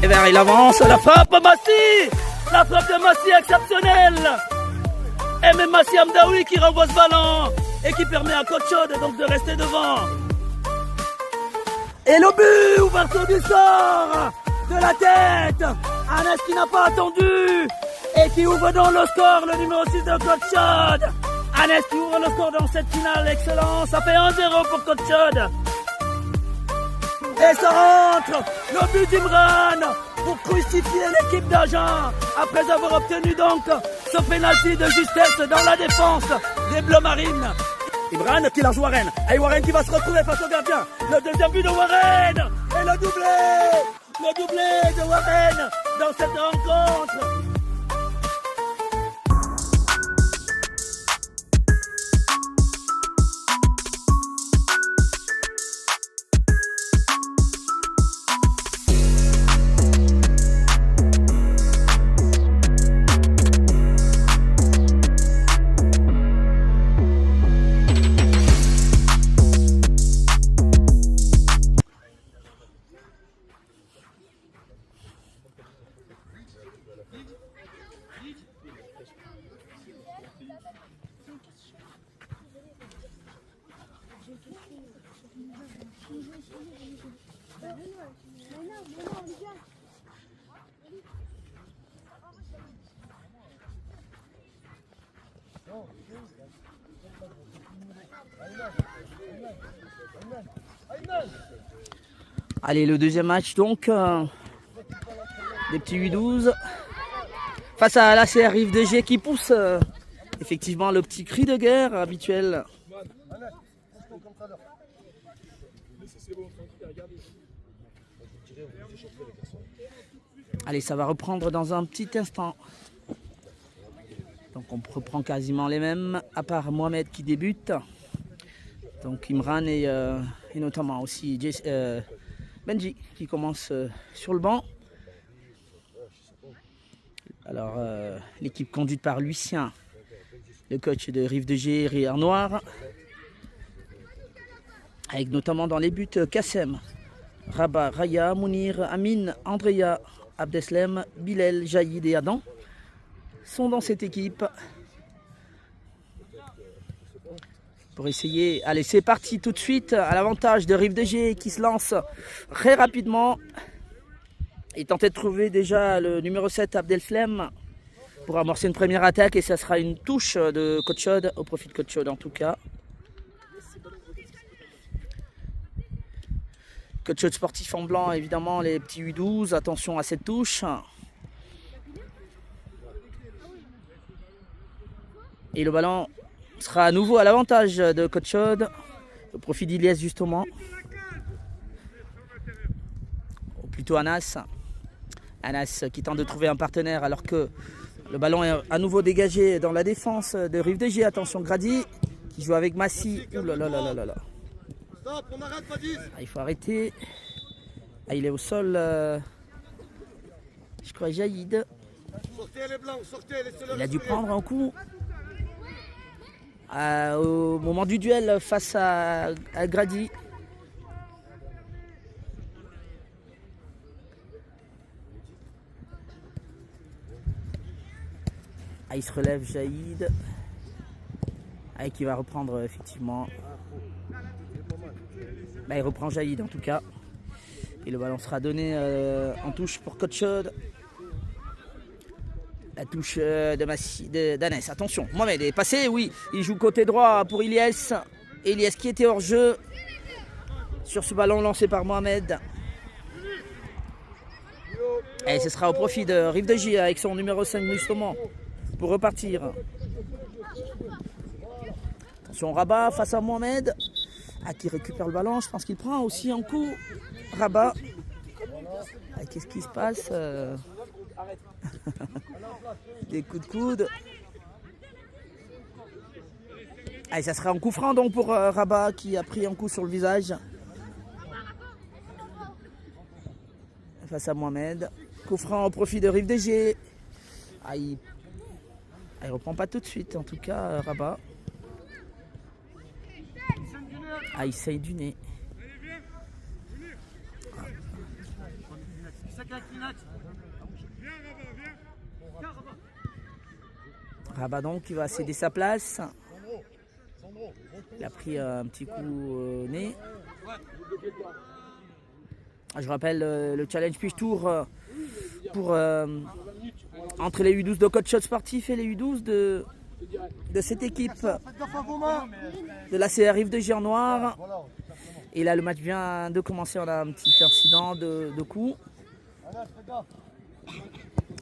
Verts, il avance, la frappe Massi. La frappe de Massi exceptionnelle. Et même Massi Amdaoui qui renvoie ce ballon et qui permet à Coach Chaude donc de rester devant. Et le but, ouverture du sort de la tête. Anes qui n'a pas attendu et qui ouvre donc le score, le numéro 6 de Coach Chaude. Anes qui ouvre le score dans cette finale, excellent. Ça fait 1-0 pour Coach Chaude. Et ça rentre, le but d'Imran pour crucifier l'équipe d'Agen après avoir obtenu donc ce pénalty de justesse dans la défense des Bleus Marines. Imran qui lance Warren, et Warren qui va se retrouver face au gardien. Le deuxième but de Warren et le doublé de Warren dans cette rencontre. Allez, le deuxième match donc, des petits 8-12 face à l'ACR Rive de G qui pousse effectivement le petit cri de guerre habituel. Allez, ça va reprendre dans un petit instant. Donc on reprend quasiment les mêmes, à part Mohamed qui débute. Donc Imran et notamment aussi Benji qui commence sur le banc. Alors l'équipe conduite par Lucien, le coach de Rive de G, Rire Noir. Avec notamment dans les buts Kassem, Rabat, Raya, Mounir, Amin, Andrea, Abdeslem, Bilal, Jaïd et Adam sont dans cette équipe. Pour essayer, allez c'est parti tout de suite à l'avantage de Rive de G qui se lance très rapidement et tentait de trouver déjà le numéro 7 Abdelslem pour amorcer une première attaque et ça sera une touche de Coach Chaude au profit de Coach Chaude en tout cas. Coach Chaude sportif en blanc évidemment les petits 8-12, attention à cette touche. Et le ballon sera à nouveau à l'avantage de Coach Chaude, au profit d'Iliès justement. Ou plutôt Anas. Anas qui tente de trouver un partenaire alors que le ballon est à nouveau dégagé dans la défense de Rive de G. Attention Grady qui joue avec Massi. Ouh là là là là là. Stop, on arrête, pas 10. Il faut arrêter. Ah, il est au sol. Je crois Jaïd. Sortez les blancs, sortez, laissez-le. Il a dû prendre un coup. Au moment du duel face à Grady. Ah, il se relève Jaïd. Ah, qui va reprendre effectivement. Bah, il reprend Jaïd en tout cas. Et le ballon sera donné en touche pour Coach Chaude. La touche d'Anes. Attention, Mohamed est passé, oui. Il joue côté droit pour Iliès. Iliès qui était hors jeu sur ce ballon lancé par Mohamed. Et ce sera au profit de Rive de G avec son numéro 5 justement pour repartir. Attention Rabat face à Mohamed. Ah, qui récupère le ballon. Je pense qu'il prend aussi un coup. Rabat. Ah, qu'est-ce qui se passe Des coups de coude. Allez, ça sera un coup franc donc pour Rabat qui a pris un coup sur le visage. Face à Mohamed. Coup franc au profit de Rive de G. Ah, il reprend pas tout de suite en tout cas Rabat. Ah, il saille du nez. Rabat donc qui va céder sa place. Il a pris un petit coup au nez. Je rappelle le challenge Push Tour pour entre les U12 de Coach Shot Sportif et les U12 de cette équipe de la CR Rive de Gier Noir. Et là le match vient de commencer, on a un petit incident de coup.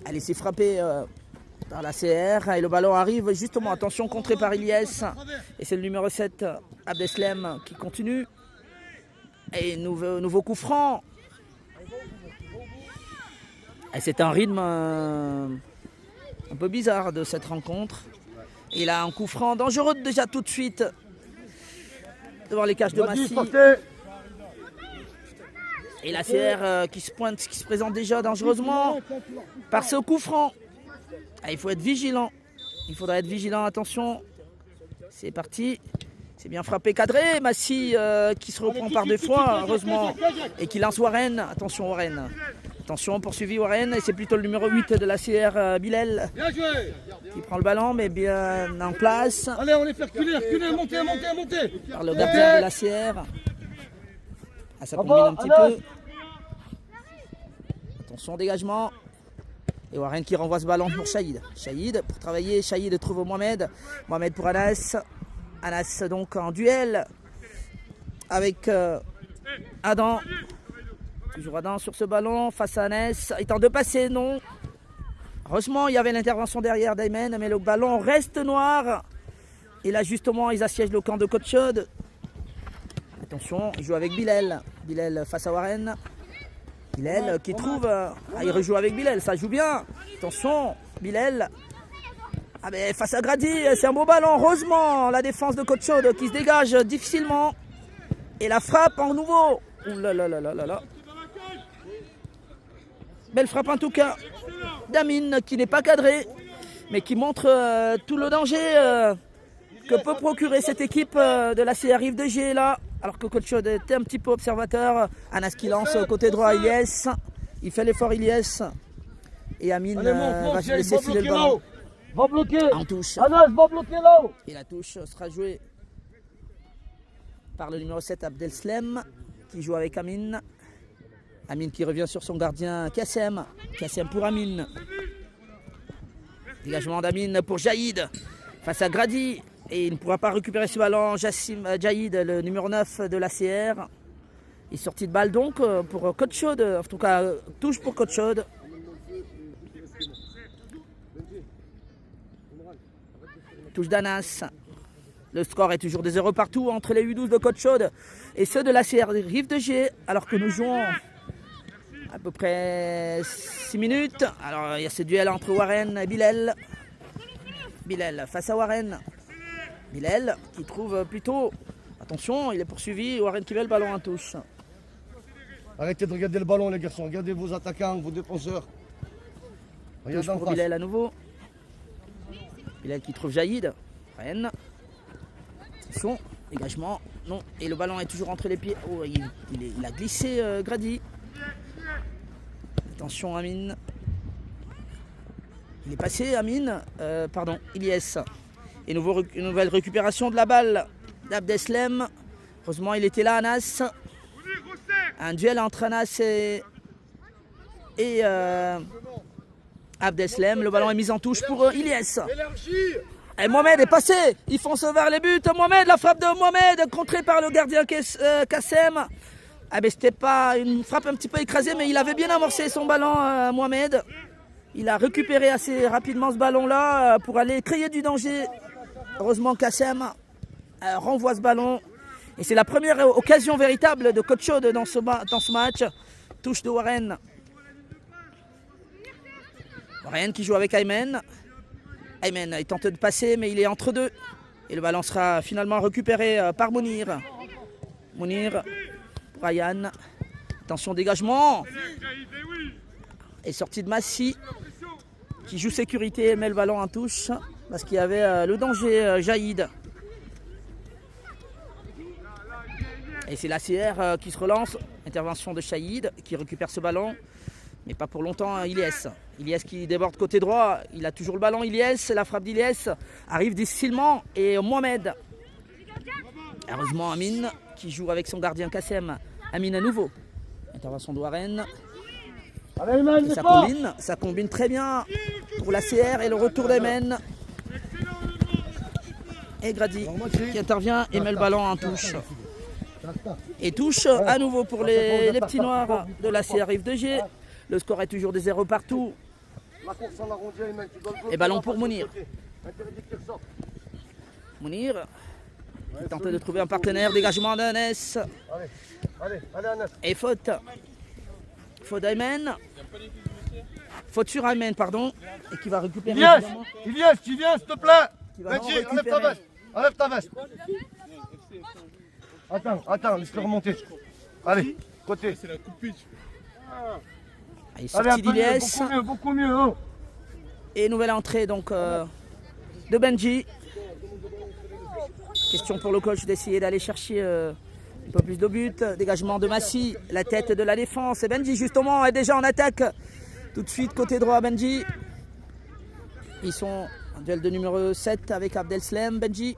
Allez, c'est frappé par la CR et le ballon arrive justement, attention, contré par Ilyes. Et c'est le numéro 7 Abdeslem qui continue. Et nouveau coup franc. Et c'est un rythme un peu bizarre de cette rencontre. Et là, un coup franc dangereux déjà tout de suite devant les cages de Massy. Et la CR qui se pointe, qui se présente déjà dangereusement par ce coup franc. Ah, il faut être vigilant. Il faudra être vigilant, attention. C'est parti. C'est bien frappé, cadré. Massy qui se reprend par deux fois, heureusement. Et qui lance Warren. Attention Warren. Attention, poursuivi Warren. Et c'est plutôt le numéro 8 de la CR, Bilal. Qui prend le ballon, mais bien en place. Allez, on les fait reculer, montez. Par le gardien de la CR. Ah, ça combine un petit peu. Attention, dégagement. Et Warren qui renvoie ce ballon pour Shahid. Shahid pour travailler. Shahid trouve Mohamed. Mohamed pour Anas. Anas donc en duel avec Adam. Toujours Adam sur ce ballon face à Anas. Il tente de passer, non. Heureusement, il y avait l'intervention derrière d'Aymen, mais le ballon reste noir. Et là, justement, ils assiègent le camp de Coach Chaude. Attention, il joue avec Bilal. Bilal face à Warren. Bilal qui trouve... il rejoue avec Bilal, ça joue bien. Attention, Bilal. Ah mais face à Grady, c'est un beau ballon. Heureusement, la défense de Coach Chaude qui se dégage difficilement. Et la frappe en nouveau. Ouh là là là là là là. Belle frappe en tout cas d'Amine qui n'est pas cadré, mais qui montre tout le danger que peut procurer cette équipe de la CR Rive de Gier là. Alors que Coach Chaude était un petit peu observateur. Anas qui lance côté droit Ilyes. Il fait l'effort Ilyes. Et Amine va se laisser filer le ballon. Va bloquer. En touche. Anas, va bloquer là-haut. Et la touche sera jouée par le numéro 7 Abdeslem qui joue avec Amine. Amine qui revient sur son gardien Kassem. Kassem pour Amine. Dégagement d'Amine pour Jaïd face à Grady. Et il ne pourra pas récupérer ce ballon. Jaïd, le numéro 9 de la CR. Il est sorti de balle donc pour Coach Chaude. En tout cas, touche pour Coach Chaude. Touche d'Anas. Le score est toujours de 0 partout entre les U12 de Coach Chaude et ceux de la CR Rive de Gier. Alors que nous jouons à peu près 6 minutes. Alors il y a ce duel entre Warren et Bilal. Bilal face à Warren. Bilal qui trouve plutôt... Attention, il est poursuivi. Warren qui met le ballon en touche. Arrêtez de regarder le ballon les garçons. Regardez vos attaquants, vos défenseurs. Touche pour Bilal à nouveau. Bilal qui trouve Jaïd. Warren. Attention, dégagement. Non, et le ballon est toujours entre les pieds. Oh, il a glissé Grady. Attention Amine. Il est passé Amine. Pardon, Ilyes. Et une nouvelle récupération de la balle d'Abdeslem. Heureusement, il était là, Anas. Un duel entre Anas et Abdeslem. Le ballon est mis en touche pour Ilyes. Et Mohamed est passé. Il fonce vers les buts. Mohamed, la frappe de Mohamed, contrée par le gardien Kassem. Ah ben, c'était pas une frappe un petit peu écrasée, mais il avait bien amorcé son ballon, Mohamed. Il a récupéré assez rapidement ce ballon-là pour aller créer du danger. Heureusement, Kassem renvoie ce ballon. Et c'est la première occasion véritable de Coach Chaude dans ce match. Touche de Warren. Warren qui joue avec Aymen. Aymen, il tente de passer, mais il est entre deux. Et le ballon sera finalement récupéré par Mounir. Mounir, Ryan. Attention, dégagement. Et sortie de Massy, qui joue sécurité et met le ballon en touche. Parce qu'il y avait le danger Jaïd. Et c'est la CR qui se relance. Intervention de Shahid qui récupère ce ballon. Mais pas pour longtemps, Ilyes. Ilyes qui déborde côté droit. Il a toujours le ballon, Ilyes. La frappe d'Ilyes arrive difficilement. Et Mohamed. Heureusement, Amine qui joue avec son gardien Kassem. Amine à nouveau. Intervention de Warren. Et ça combine très bien pour la CR et le retour d'Aymen. Et Grady qui intervient et met le ballon en touche. Et touche à nouveau pour les petits noirs de la CR Rive-de-Gier. Le score est toujours des 0 partout. Et ballon pour Mounir. Mounir qui tente de trouver un partenaire. Dégagement d'Anes. Et faute. Faute d'Aymen. Faute sur Aymen, pardon. Et qui va récupérer. Ilyes, tu viens, s'il te plaît. Benji, enlève ta veste. Enlève ta veste. Attends, laisse-le remonter. Allez, côté. C'est la coupe pitch. Il est sorti d'Ilyes. Beaucoup mieux. Oh. Et nouvelle entrée donc de Benji. Question pour le coach d'essayer d'aller chercher un peu plus de but. Dégagement de Massy, la tête de la défense. Et Benji justement est déjà en attaque. Tout de suite côté droit Benji. Ils sont en duel de numéro 7 avec Abdeslam. Benji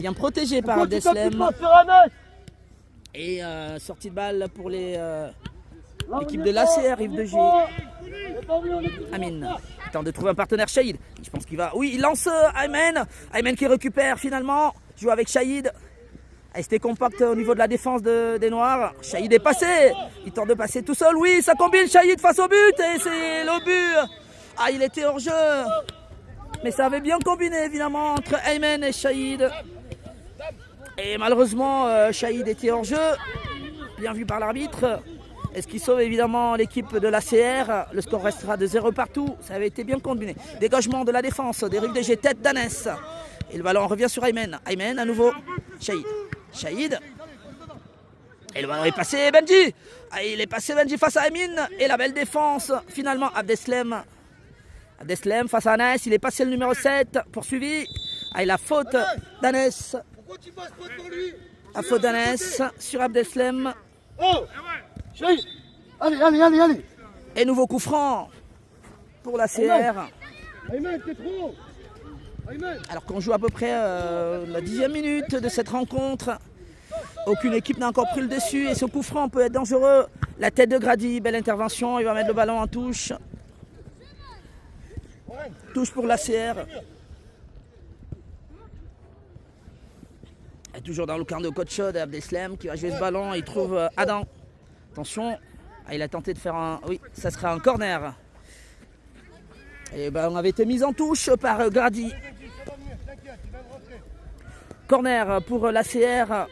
bien protégé par Abdeslam. Et sortie de balle pour l'équipe de l'ACR Rive-de-Gier. Amine tente de trouver un partenaire. Shahid, je pense qu'il va. Oui, il lance Aymen. Aymen qui récupère finalement. Joue avec Shahid. C'était compact au niveau de la défense des Noirs. Shahid est passé. Il tente de passer tout seul. Oui, ça combine Shahid face au but. Et c'est le but. Ah, il était hors jeu. Mais ça avait bien combiné évidemment entre Aymen et Shahid. Et malheureusement, Shahid était hors jeu. Bien vu par l'arbitre. Et ce qui sauve évidemment l'équipe de l'ACR. Le score restera de 0 partout. Ça avait été bien combiné. Dégagement de la défense des Rive-de-Gier, tête d'Anes. Et le ballon revient sur Aymen. Aymen à nouveau. Shahid. Et le ballon est passé. Benji. Ah, il est passé Benji face à Amine. Et la belle défense. Finalement, Abdeslam face à Anes. Il est passé le numéro 7. Poursuivi. Ah, et la faute d'Anes. Pourquoi tu passes pas devant lui? La faute d'Anes sur Abdeslam. Oh, Shahid. Allez. Et nouveau coup franc pour la CR. Aymen, t'es trop. Alors qu'on joue à peu près la 10e minute de cette rencontre. Aucune équipe n'a encore pris le dessus et ce coup franc peut être dangereux. La tête de Grady, belle intervention, il va mettre le ballon en touche. Touche pour l'ACR. Et toujours dans le camp de coach Abdeslam qui va jouer ce ballon, il trouve Adam. Attention, il a tenté de faire un... Oui, ça sera un corner. Et ben, on avait été mis en touche par Grady. Corner pour l'ACR.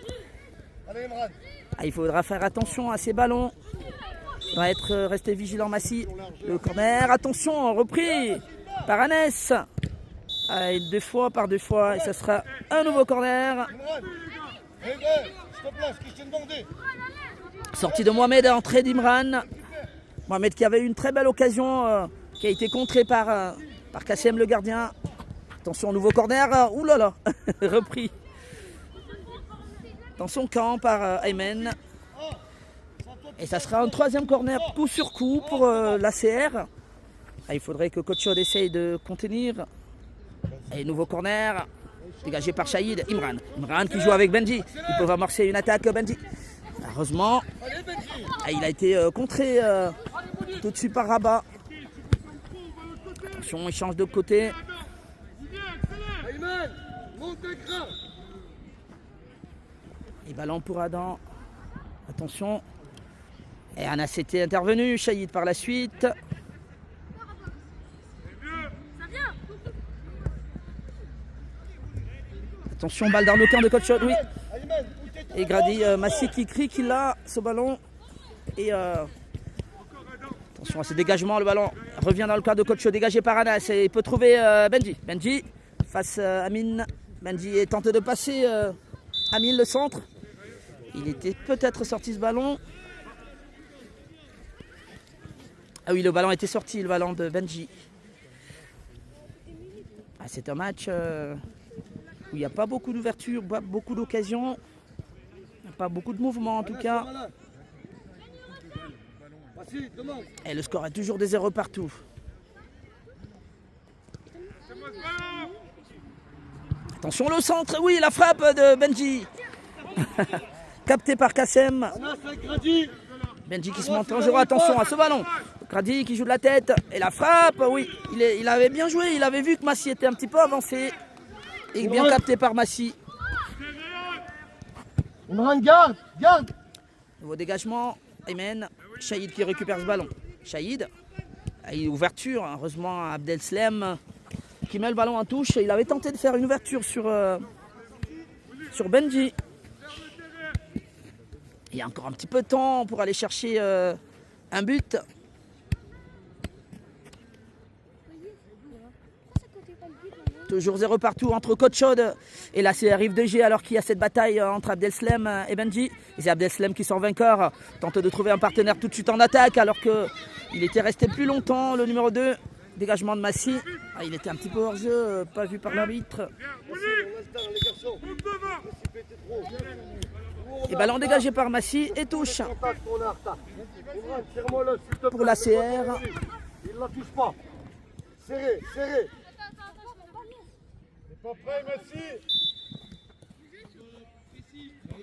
Il faudra faire attention à ces ballons. Il va rester vigilant Massy. Le corner, attention, repris par Anes. Deux fois par deux fois et ça sera un nouveau corner. Sortie de Mohamed, entrée d'Imran. Mohamed qui avait eu une très belle occasion qui a été contrée par Kassem le gardien. Attention, nouveau corner. Ouh là là, repris. Dans son camp par Aymen. Et ça sera un troisième corner coup sur coup pour l'ACR. Il faudrait que Coach Chod essaye de contenir. Et nouveau corner dégagé par Shahid. Imran qui joue avec Benji. Ils peuvent amorcer une attaque Benji. Heureusement, il a été contré tout de suite par Rabat. Attention, il change de côté. Et ballon pour Adam. Attention. Et Anas était intervenu. Shahid par la suite. Attention, balle dans le camp de Coach Chod, oui. Et Grady, Massy qui crie qu'il a ce ballon. Et attention à ce dégagement, le ballon revient dans le camp de Coach Chod, dégagé par Anas. Et il peut trouver Benji. Benji face à Amine. Benji est tenté de passer Amine le centre. Il était peut-être sorti ce ballon. Ah oui, le ballon était sorti, le ballon de Benji. C'est un match où il n'y a pas beaucoup d'ouverture, pas beaucoup d'occasions. Pas beaucoup de mouvements en tout cas. Et le score est toujours des 0 partout. Attention le centre, oui, la frappe de Benji. Capté par Kassem. Benji qui se montre dangereux, attention à ce ballon. Grady qui joue de la tête. Et la frappe, oui, il avait bien joué. Il avait vu que Massy était un petit peu avancé. Et bien capté par Massy. Imran, garde, garde. Nouveau dégagement, Aymen. Shahid qui récupère ce ballon. Shahid, ouverture, heureusement Abdeslam qui met le ballon en touche. Il avait tenté de faire une ouverture sur Benji. Il y a encore un petit peu de temps pour aller chercher un but. Toujours 0 partout entre Coach Chaude et la CRIF 2G alors qu'il y a cette bataille entre Abdeslam et Benji. Et c'est Abdeslam qui sort vainqueur, tente de trouver un partenaire tout de suite en attaque alors qu'il était resté plus longtemps, le numéro 2. Dégagement de Massy. Ah, il était un petit peu hors jeu, pas vu par l'arbitre. Et ballon dégagé par Massy et touche pour la CR. Il la touche pas. Serré, serré. Pas prêt, Massy.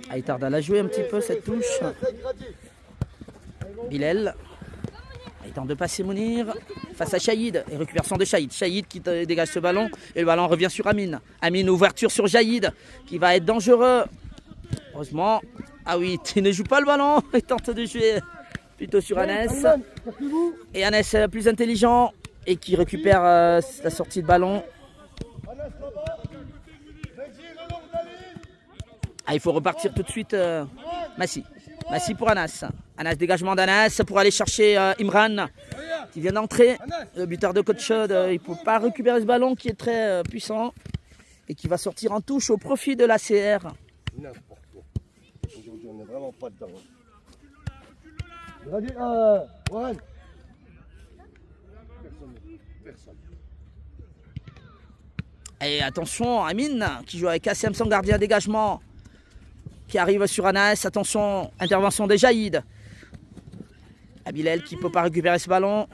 Ah, il tarde à la jouer un petit peu cette touche. Bilal. Il tente de passer Mounir face à Shahid. Et récupération de Shahid. Shahid qui dégage ce ballon. Et le ballon revient sur Amin. Amin, ouverture sur Shahid qui va être dangereux. Heureusement. Ah oui, il ne joue pas le ballon. Il tente de jouer plutôt sur Anes. Et Anes plus intelligent. Et qui récupère la sortie de ballon. Ah, il faut repartir tout de suite. Massy. Massy pour Anas. Anas, dégagement d'Anas pour aller chercher Imran qui vient d'entrer. Le buteur de Coach Chaude, il ne peut pas récupérer ce ballon qui est très puissant et qui va sortir en touche au profit de la CR. N'importe quoi. Aujourd'hui, on n'est vraiment pas dedans. Warren. Personne. Et attention, Amin qui joue avec Kassem, son gardien, dégagement qui arrive sur Anas. Attention, intervention de Jaïd. Bilal qui ne peut pas récupérer ce ballon.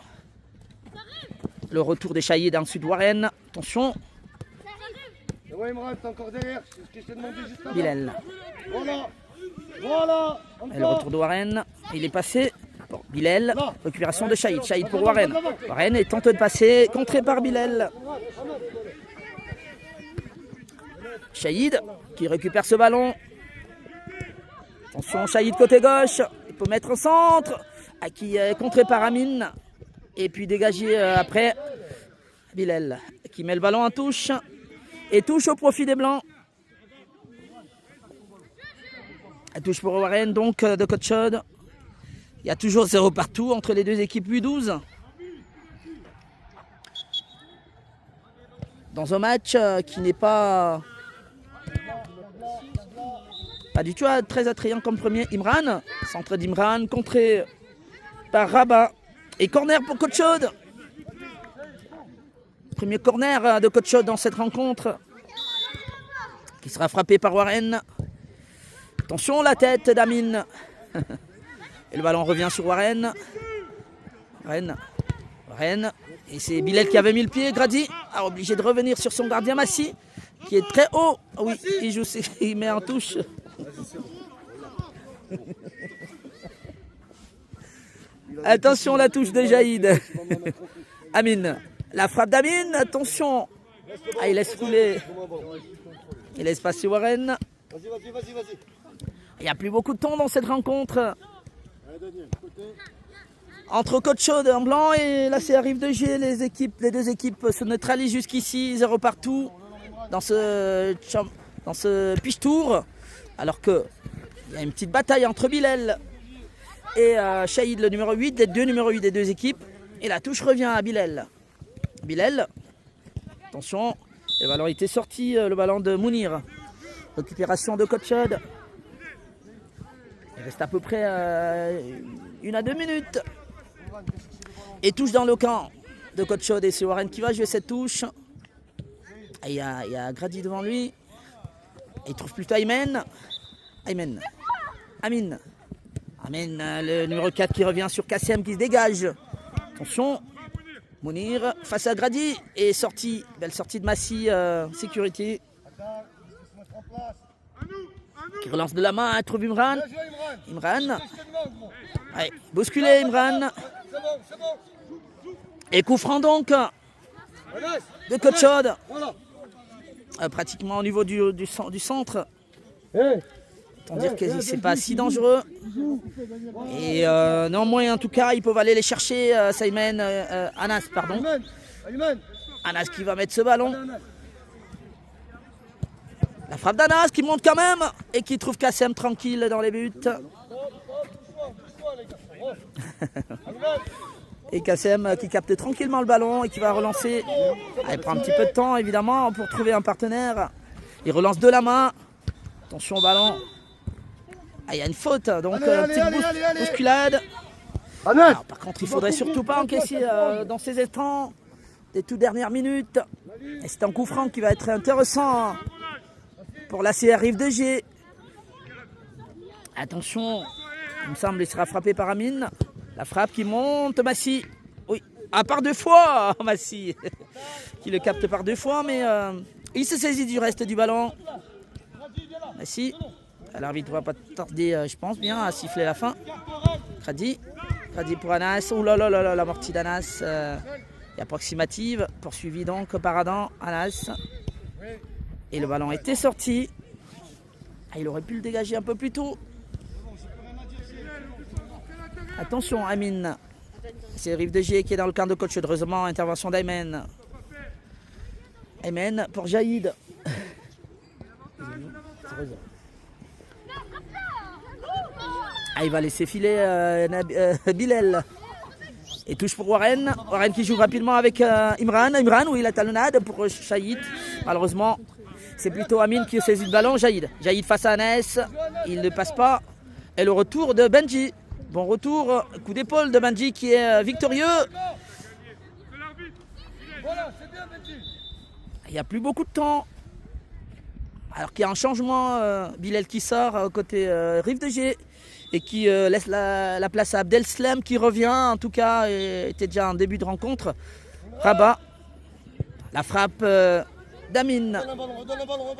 Le retour des Shahid, ensuite Warren. Attention. Ouais, Imran, t'es encore derrière. C'est ce que je t'ai demandé juste avant. Bilal. Voilà. Voilà. Et le retour de Warren. Il est passé. Bon, Bilal. Récupération de Shahid. Shahid pour Warren. Warren est tenté de passer. Contré par Bilal. Shahid qui récupère ce ballon. Attention, Shahid côté gauche. Il peut mettre au centre. Qui est contré par Amin. Et puis dégagé après. Bilal qui met le ballon en touche. Et touche au profit des Blancs. Touche pour Warren donc de Coach Chaude. Il y a toujours 0 partout entre les deux équipes U12. Dans un match qui n'est pas du tout très attrayant comme premier. Imran, centre d'Imran, contré par Rabat. Et corner pour Coach Chaude. Premier corner de Coach Chaude dans cette rencontre. Qui sera frappé par Warren. Attention, la tête d'Amin. Et le ballon revient sur Warren. Warren. Et c'est Bilal qui avait mis le pied. Grady a obligé de revenir sur son gardien Massy, qui est très haut. Oui, il joue, il met en touche. Attention, la touche de Jaïd. Amin. La frappe d'Amin. Attention. Ah, il laisse rouler. Il laisse passer Warren. Vas-y. Il n'y a plus beaucoup de temps dans cette rencontre. Entre Coach Chaude en blanc et la CRIF 2G, les deux équipes se neutralisent jusqu'ici, 0 partout dans ce pitch tour. Alors qu'il y a une petite bataille entre Bilal et Shahid, le numéro 8, les deux numéros 8 des deux équipes. Et la touche revient à Bilal. Bilal, attention, le ballon était sorti, le ballon de Mounir. Récupération de Coach Chaude. Il reste à peu près 1 à 2 minutes. Et touche dans le camp de Coach Chaude. Et c'est Warren qui va jouer cette touche. Et il y a Grady devant lui. Et il trouve plutôt Aymen. Amin. Amène le numéro 4 qui revient sur Kassem qui se dégage. Attention. Mounir face à Grady et sortie. Belle sortie de Massy, sécurité. Qui relance de la main, trouve Imran. Imran. Allez, bousculé Imran. Et coup franc donc de Coach Chaude. Pratiquement au niveau du centre. Autant dire que c'est pas si dangereux. Et néanmoins, en tout cas, ils peuvent aller les chercher. Anas, pardon. Anas qui va mettre ce ballon. La frappe d'Anas qui monte quand même et qui trouve Kassem tranquille dans les buts. Et Kassem qui capte tranquillement le ballon et qui va relancer. Il prend un petit peu de temps évidemment pour trouver un partenaire. Il relance de la main. Attention au ballon. Il y a une faute, donc petite bousculade. Alors, par contre, il ne faudrait surtout pas encaisser dans ces instants des toutes dernières minutes. Et c'est un coup franc qui va être intéressant pour la CR Rive de G. Attention, il me semble qu'il sera frappé par Amine. La frappe qui monte, Massy. Oui, par 2 fois, Massy. Qui le capte par 2 fois, mais il se saisit du reste du ballon. Massy. L'arbitre ne va pas tarder, je pense, bien à siffler la fin. Grady pour Anas. Ouh là là là là, l'amorti d'Anas est approximative. Poursuivi donc par Adam, Anas. Et le ballon était sorti. Il aurait pu le dégager un peu plus tôt. Attention, Amine. C'est Rive de G qui est dans le camp de coach. Heureusement, intervention d'Aymen. Aymen pour Jaïd. Il va laisser filer Bilal. Et touche pour Warren. Warren qui joue rapidement avec Imran. Imran, oui, la talonnade pour Jaïd. Malheureusement, c'est plutôt Amine qui saisit le ballon. Jaïd face à Anas. Il ne passe pas. Et le retour de Benji. Bon retour. Coup d'épaule de Benji qui est victorieux. Il n'y a plus beaucoup de temps. Alors qu'il y a un changement. Bilal qui sort côté Rive de G. Et qui laisse la place à Abdelslam qui revient, en tout cas, était déjà en début de rencontre. Rabat, la frappe d'Amine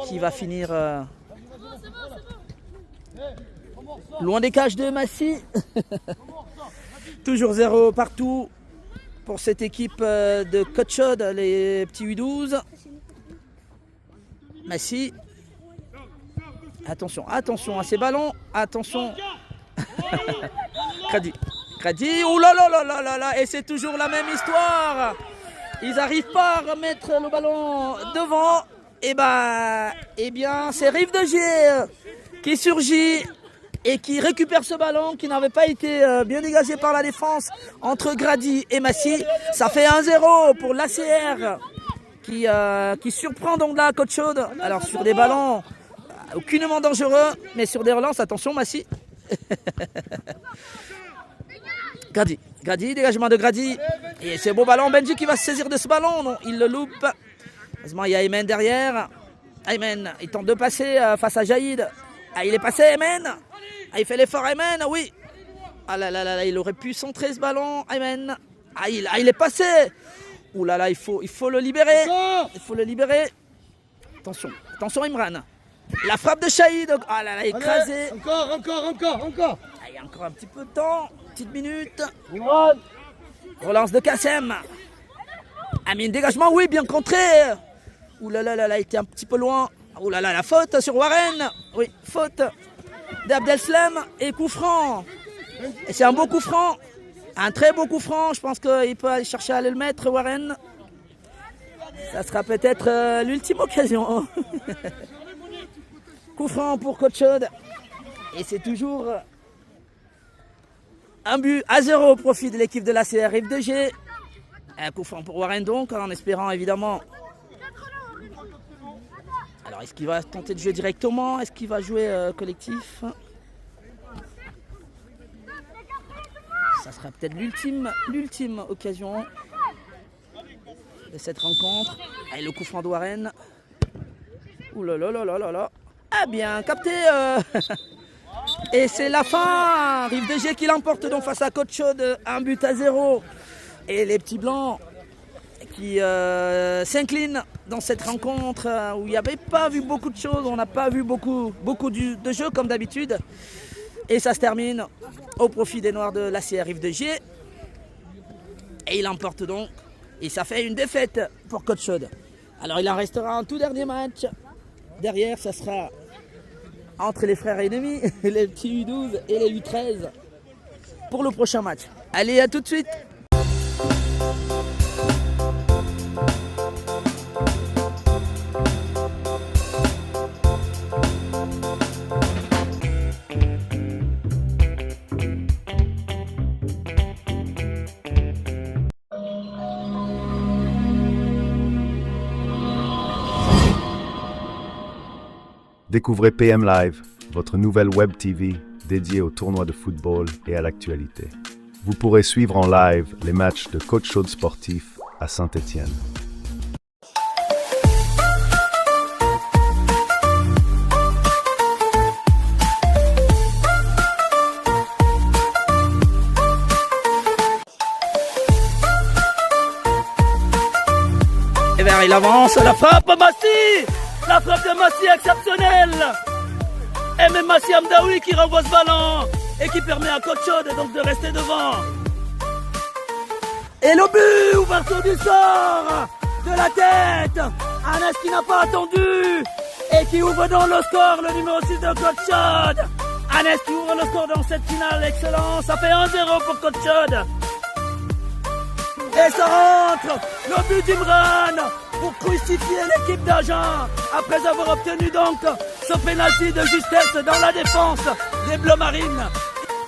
qui va finir loin des cages de Massy. Toujours 0 partout pour cette équipe de Coach Chaude, les petits U12. Massy. Attention à ces ballons, attention. Grady, oh là là là là là là, et c'est toujours la même histoire. Ils n'arrivent pas à remettre le ballon devant. Et bien, c'est Rive de G qui surgit et qui récupère ce ballon qui n'avait pas été bien dégagé par la défense entre Grady et Massy. Ça fait 1-0 pour l'ACR qui surprend donc là Coach Chaude. Alors sur des ballons aucunement dangereux, mais sur des relances, attention Massy. Grady, dégagement de Grady. Et c'est beau ballon, Benji qui va se saisir de ce ballon. Non, il le loupe. Heureusement, il y a Aymen derrière. Aymen, il tente de passer face à Jaïd. Il est passé, Aymen. Il fait l'effort, Aymen, oui. Ah là là là, il aurait pu centrer ce ballon, Aymen. Il est passé. Ouh là là, il faut le libérer. Il faut le libérer. Attention Imran. La frappe de Shahid. Ah là là, écrasé. Encore. Il y a encore un petit peu de temps. Petite minute. Relance de Kassem. Amine, dégagement, oui, bien contré. Ouh là là là, il était un petit peu loin. Ouh là là, la faute sur Warren. Oui, faute d'Abdelslam et coup franc. Et c'est un beau coup franc. Un très beau coup franc. Je pense qu'il peut aller chercher à aller le mettre, Warren. Ça sera peut-être l'ultime occasion. Coup franc pour Coach Chaude. Et c'est toujours un but à 0 au profit de l'équipe de la CR Rive de G. Un coup franc pour Warren donc, en espérant évidemment. Alors est-ce qu'il va tenter de jouer directement? Est-ce qu'il va jouer collectif? Ça sera peut-être l'ultime occasion de cette rencontre. Allez, le coup franc de Warren. Ouh là là là là là là. Ah bien capté Et c'est la fin. Rive de Gier qui l'emporte donc face à Côte-Chaude, 1-0. Et les petits blancs qui s'inclinent dans cette rencontre où il n'y avait pas vu beaucoup de choses. On n'a pas vu beaucoup de jeux comme d'habitude. Et ça se termine au profit des Noirs de l'ACR Rive de Gier. Et il emporte donc. Et ça fait une défaite pour Côte-Chaude. Alors il en restera un tout dernier match. Derrière, ça sera entre les frères ennemis, les petits U12 et les U13 pour le prochain match. Allez, à tout de suite. Découvrez PM Live, votre nouvelle web TV dédiée aux tournois de football et à l'actualité. Vous pourrez suivre en live les matchs de Côte-Chaude Sportif à Saint-Étienne. Et vers il avance, la frappe Massi. La frappe de Massi exceptionnelle. Et même Massi Amdaoui qui renvoie ce ballon et qui permet à Côte-Chaude donc de rester devant. Et le but, ouverture du sort de la tête. Anas qui n'a pas attendu et qui ouvre dans le score, le numéro 6 de Côte-Chaude. Anas qui ouvre le score dans cette finale, excellent. Ça fait 1-0 pour Côte-Chaude. Et ça rentre, le but d'Imran pour crucifier l'équipe d'Agen après avoir obtenu donc ce pénalty de justesse dans la défense des Bleus Marines.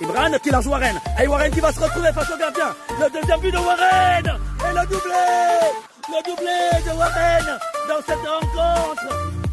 Imran qui lance Warren, et Warren qui va se retrouver face au gardien. Le deuxième but de Warren et le doublé de Warren dans cette rencontre.